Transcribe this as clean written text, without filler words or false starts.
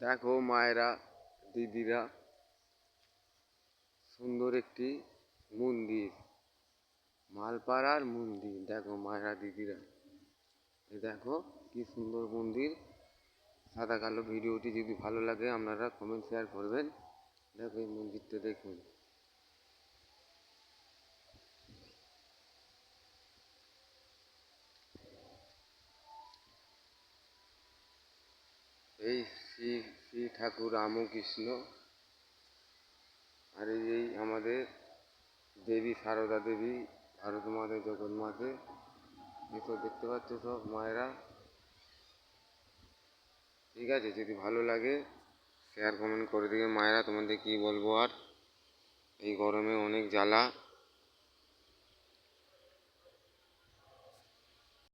দেখো মায়েরা, দিদিরা, সুন্দর একটি মন্দির, মালপাড়ার মন্দির। দেখো মায়েরা, দিদিরা, দেখো কি সুন্দর মন্দির। সাদা কালো। ভিডিওটি যদি ভালো লাগে আপনারা কমেন্ট শেয়ার করবেন। দেখো এই মন্দিরটা দেখুন। এই শ্রী শ্রী ঠাকুর রামকৃষ্ণ, আর এই আমাদের দেবী সারদা দেবী, ভারত মাতে, জগৎ মাতে, এসব দেখতে পাচ্ছ সব মায়েরা। ঠিক আছে, যদি ভালো লাগে শেয়ার কমেন্ট করে দিবে মায়েরা। তোমাদের কি বলবো আর, এই গরমে অনেক জ্বালা।